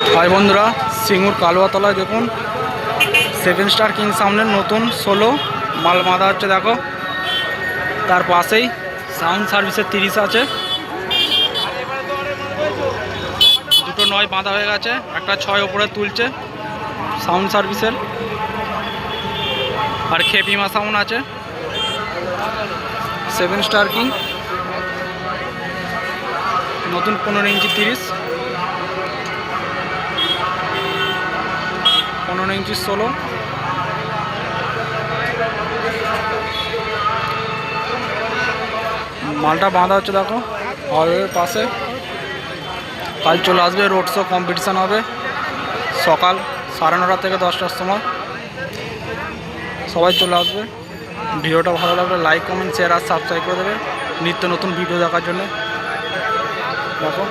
High বন্ধুরা, সিঙ্গুর কালুয়াতলায় দেখুন 7 star king সাউন্ডের নতুন 16 মাল বাঁধা হচ্ছে। দেখো তার পাশেই সাউন্ড সার্ভিসের 30 আছে, দুটো 9 বাঁধা হয়ে গেছে, একটা 6 ওপরে তুলছে সাউন্ড সার্ভিসের। আর খেপিমা সাউন্ড আছে 7 স্টার কিং নতুন 15 ইঞ্চি 30, 15 ইঞ্চি 16। মালটা বাঁধা হচ্ছে দেখো হলের পাশে। কাল চলে আসবে, রোড শো কম্পিটিশান হবে সকাল 9:30 থেকে 10টার সময়। সবাই চলে আসবে। ভিডিওটা ভালো লাগলে লাইক, কমেন্ট, শেয়ার আর সাবস্ক্রাইব করে দেবে নিত্য নতুন ভিডিও দেখার জন্য। দেখো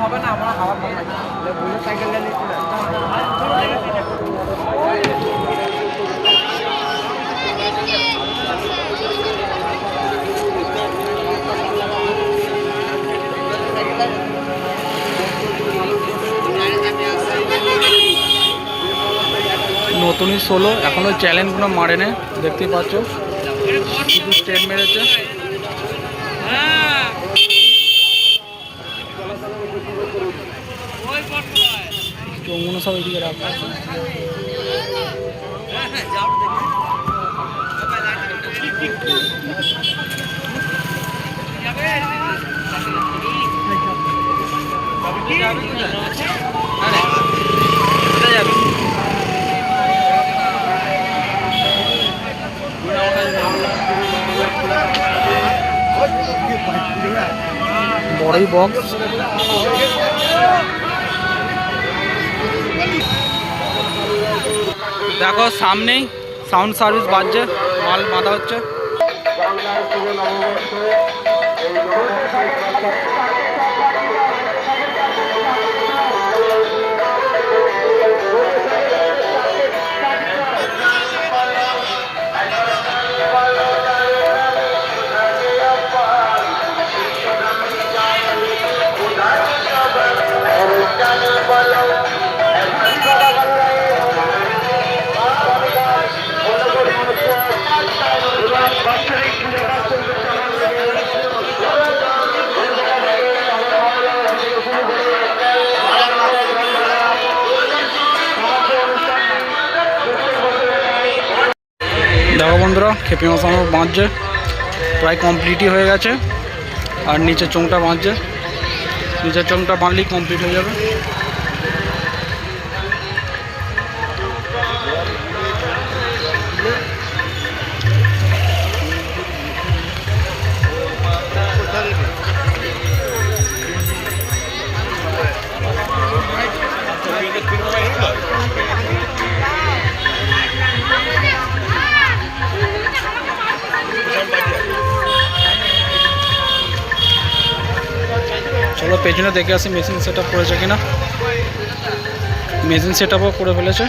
হবে না, আমার হাওয়া কম লাগে সাইকেল নতুনই 16, এখনো চ্যালেঞ্জগুলো মারেনি, দেখতেই পাচ্ছ শুধু স্টেট মেরেছে। চৌগুলো সব এদিকে রাখা আছে। বড়ই বক্স, দেখো সামনেই সাউন্ড সার্ভিস বাজছে, মাল বাঁধা হচ্ছে। দেখো বন্ধুরা, খেপিমা সাউন্ড বাঁধছে, প্রায় কমপ্লিটই হয়ে গেছে। আর নিচের চোঙটা বাঁধছে, নিচের চোঙটা বাঁধলেই কমপ্লিট হয়ে যাবে। চলো পেছনে দেখে আসি মেশিন সেট আপ করেছে কিনা। মেশিন সেট আপও করে ফেলেছে।